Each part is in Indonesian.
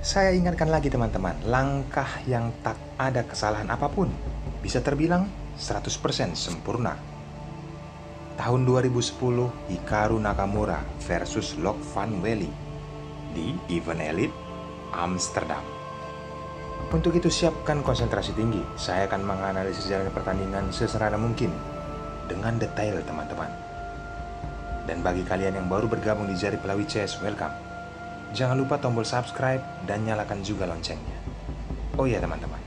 Saya ingatkan lagi teman-teman, langkah yang tak ada kesalahan apapun bisa terbilang 100% sempurna. Tahun 2010, Hikaru Nakamura versus Lok Van Wely di event Elite Amsterdam. Untuk itu siapkan konsentrasi tinggi. Saya akan menganalisis jalannya pertandingan sesederhana mungkin dengan detail teman-teman. Dan bagi kalian yang baru bergabung di Jari Pelawi CS, welcome. Jangan lupa tombol subscribe dan nyalakan juga loncengnya. Oh iya teman-teman,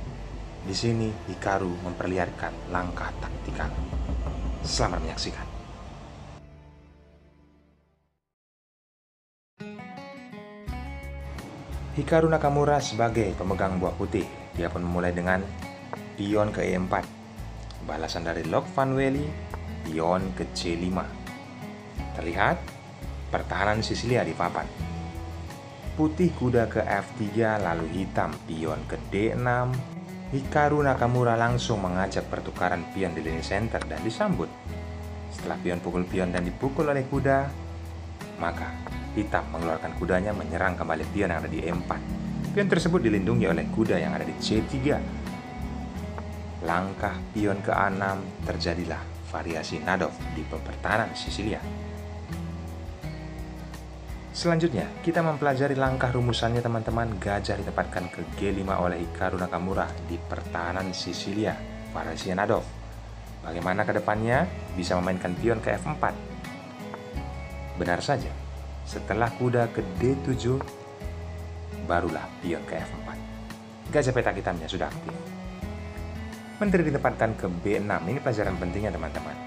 di sini Hikaru memperlihatkan langkah taktikal. Selamat menyaksikan. Hikaru Nakamura sebagai pemegang buah putih, dia pun memulai dengan pion ke E4. Balasan dari Lok Van Wely, pion ke C5. Terlihat pertahanan Sisilia di papan. Putih kuda ke F3, lalu hitam pion ke D6. Hikaru Nakamura langsung mengajak pertukaran pion di lini center dan disambut. Setelah pion pukul pion dan dipukul oleh kuda, maka hitam mengeluarkan kudanya menyerang kembali pion yang ada di E4. Pion tersebut dilindungi oleh kuda yang ada di C3. Langkah pion ke A6, terjadilah variasi Nadov di pertahanan Sisilia. Selanjutnya, kita mempelajari langkah rumusannya teman-teman. Gajah ditempatkan ke G5 oleh Hikaru Nakamura di pertahanan Sisilia, variasi Nadov. Bagaimana ke depannya? Bisa memainkan pion ke F4. Benar saja, setelah kuda ke D7, barulah pion ke F4. Gajah petak hitamnya sudah aktif. Menteri ditempatkan ke B6, ini pelajaran pentingnya teman-teman.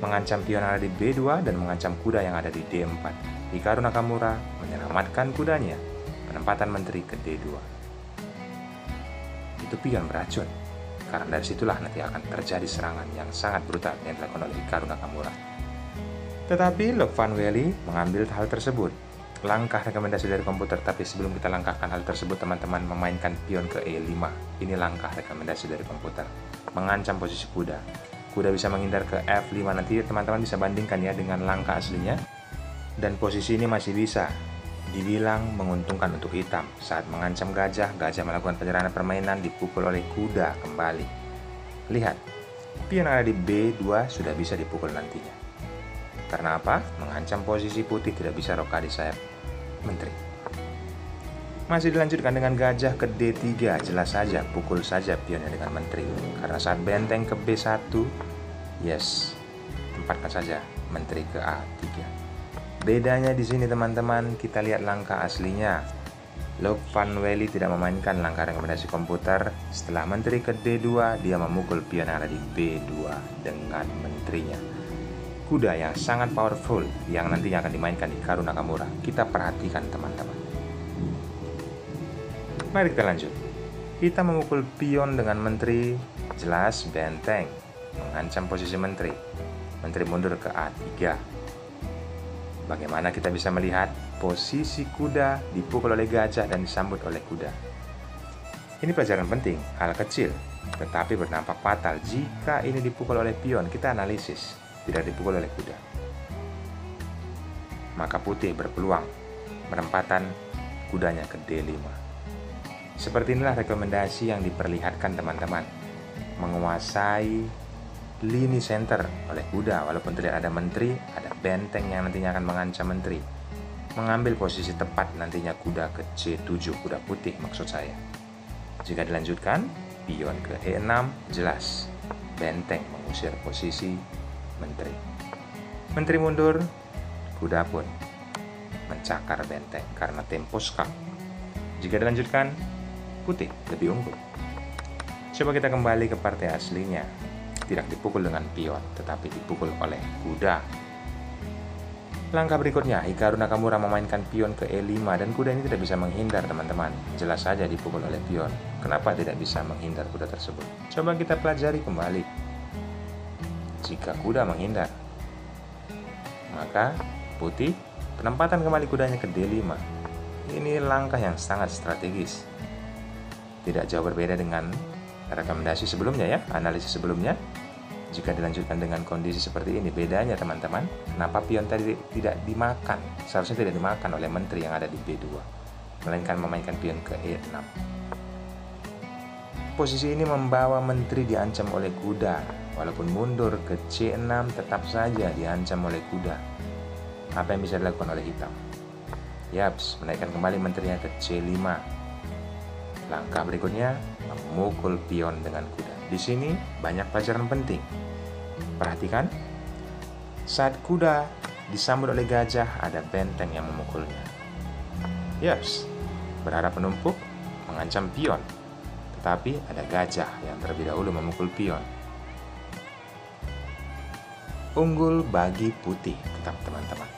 Mengancam pion yang ada di B2 dan mengancam kuda yang ada di D4. Hikaru Nakamura menyelamatkan kudanya, penempatan menteri ke D2. Itu pion beracun, karena dari situlah nanti akan terjadi serangan yang sangat brutal yang dilakukan oleh Hikaru Nakamura. Tetapi Lok Van Wely mengambil hal tersebut. Langkah rekomendasi dari komputer, tapi sebelum kita langkahkan hal tersebut teman-teman, memainkan pion ke E5. Ini langkah rekomendasi dari komputer, mengancam posisi kuda. Kuda bisa menghindar ke F5, nanti teman-teman bisa bandingkan ya dengan langkah aslinya. Dan posisi ini masih bisa dibilang menguntungkan untuk hitam. Saat mengancam gajah, gajah melakukan penyerahan permainan, dipukul oleh kuda kembali. Lihat, pion yang ada di B2 sudah bisa dipukul nantinya. Karena apa? Mengancam posisi putih tidak bisa roka di sayap menteri. Masih dilanjutkan dengan gajah ke D3, jelas saja pukul saja pionnya dengan menteri. Karena saat benteng ke B1, yes, tempatkan saja menteri ke A3. Bedanya di sini teman-teman, kita lihat langkah aslinya. Lok Van Wely tidak memainkan langkah rekomendasi komputer. Setelah menteri ke D2, dia memukul pion yang ada di B2 dengan menterinya. Kuda yang sangat powerful yang nantinya akan dimainkan Hikaru Nakamura. Kita perhatikan teman-teman. Mari kita lanjut. Kita memukul pion dengan menteri, jelas benteng, mengancam posisi menteri. Menteri mundur ke A3. Bagaimana kita bisa melihat posisi kuda dipukul oleh gajah dan disambut oleh kuda. Ini pelajaran penting, hal kecil, tetapi berdampak fatal jika ini dipukul oleh pion. Kita analisis, tidak dipukul oleh kuda. Maka putih berpeluang penempatan kudanya ke D5. Seperti inilah rekomendasi yang diperlihatkan teman-teman. Menguasai lini center oleh kuda, walaupun tidak ada menteri, ada benteng yang nantinya akan mengancam menteri. Mengambil posisi tepat nantinya kuda ke C7, kuda putih maksud saya. Jika dilanjutkan, pion ke E6, jelas benteng mengusir posisi menteri. Menteri mundur, kuda pun mencakar benteng karena tempo skak. Jika dilanjutkan, putih lebih unggul. Coba kita kembali ke partai aslinya. Tidak dipukul dengan pion, tetapi dipukul oleh kuda. Langkah berikutnya, Hikaru Nakamura memainkan pion ke E5 dan kuda ini tidak bisa menghindar teman-teman. Jelas saja dipukul oleh pion. Kenapa tidak bisa menghindar kuda tersebut? Coba kita pelajari kembali. Jika kuda menghindar, maka putih penempatan kembali kudanya ke D5. Ini langkah yang sangat strategis. Tidak jauh berbeda dengan rekomendasi sebelumnya ya, analisis sebelumnya. Jika dilanjutkan dengan kondisi seperti ini, bedanya teman-teman, kenapa pion tadi tidak dimakan? Seharusnya tidak dimakan oleh menteri yang ada di B2, melainkan memainkan pion ke E6. Posisi ini membawa menteri diancam oleh kuda. Walaupun mundur ke C6, tetap saja diancam oleh kuda. Apa yang bisa dilakukan oleh hitam? Yaps, menaikkan kembali menterinya ke C5. Langkah berikutnya, memukul pion dengan kuda. Di sini banyak pelajaran penting. Perhatikan, saat kuda disambut oleh gajah, ada benteng yang memukulnya. Yaps, berharap menumpuk, mengancam pion. Tetapi ada gajah yang terlebih dahulu memukul pion. Unggul bagi putih, tetap teman-teman.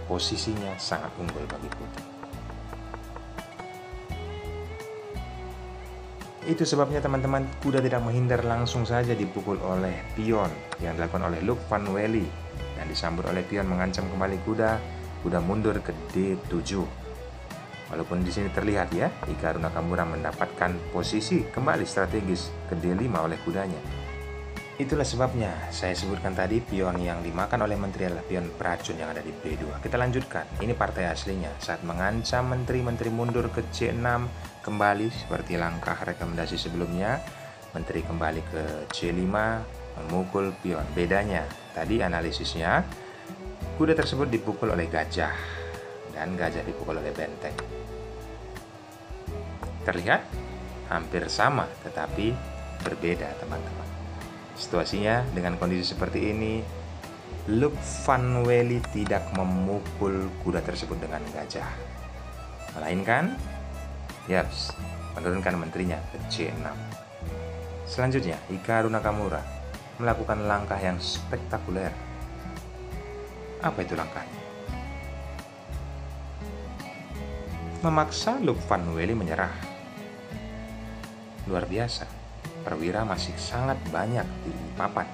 Posisinya sangat unggul bagi putih. Itu sebabnya teman-teman, kuda tidak menghindar, langsung saja dipukul oleh pion yang dilakukan oleh Luc Van Welly dan disambut oleh pion mengancam kembali kuda. Kuda mundur ke D7. Walaupun di sini terlihat ya, Hikaru Nakamura mendapatkan posisi kembali strategis ke D5 oleh kudanya. Itulah sebabnya saya sebutkan tadi pion yang dimakan oleh menteri adalah pion beracun yang ada di B2. Kita lanjutkan, ini partai aslinya. Saat mengancam menteri mundur ke C6, kembali seperti langkah rekomendasi sebelumnya, menteri kembali ke C5, memukul pion. Bedanya, tadi analisisnya, kuda tersebut dipukul oleh gajah, dan gajah dipukul oleh benteng. Terlihat hampir sama, tetapi berbeda teman-teman. Situasinya dengan kondisi seperti ini, Luc Van Welly tidak memukul kuda tersebut dengan gajah, melainkan yaps, menurunkan menterinya ke C6. Selanjutnya, Hikaru Nakamura melakukan langkah yang spektakuler. Apa itu langkahnya? Memaksa Luc Van Welly menyerah. Luar biasa, perwira masih sangat banyak di papan.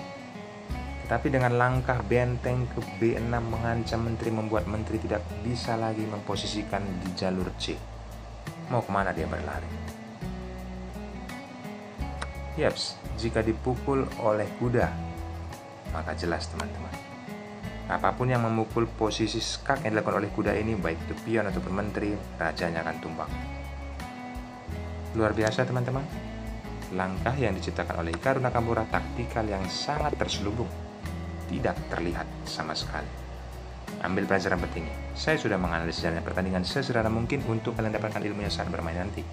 Tetapi dengan langkah benteng ke B6 mengancam menteri, membuat menteri tidak bisa lagi memposisikan di jalur C. Mau kemana dia berlari? Yaps, jika dipukul oleh kuda, maka jelas teman-teman, apapun yang memukul posisi skak yang dilakukan oleh kuda ini, baik itu pion ataupun menteri, rajanya akan tumbang. Luar biasa teman-teman. Langkah yang diciptakan oleh Hikaru Nakamura, taktikal yang sangat terselubung, tidak terlihat sama sekali. Ambil pelajaran pentingnya. Saya sudah menganalisis jalannya pertandingan sesederhana mungkin untuk kalian dapatkan ilmunya saat bermain nanti.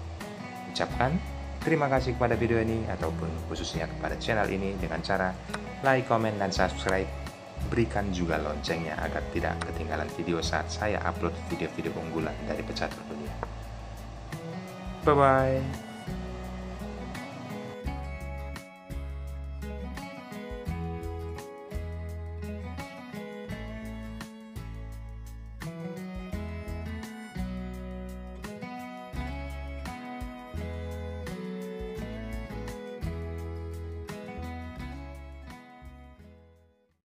Ucapkan terima kasih kepada video ini ataupun khususnya kepada channel ini dengan cara like, comment, dan subscribe. Berikan juga loncengnya agar tidak ketinggalan video saat saya upload video-video unggulan dari pecatur dunia. Bye-bye.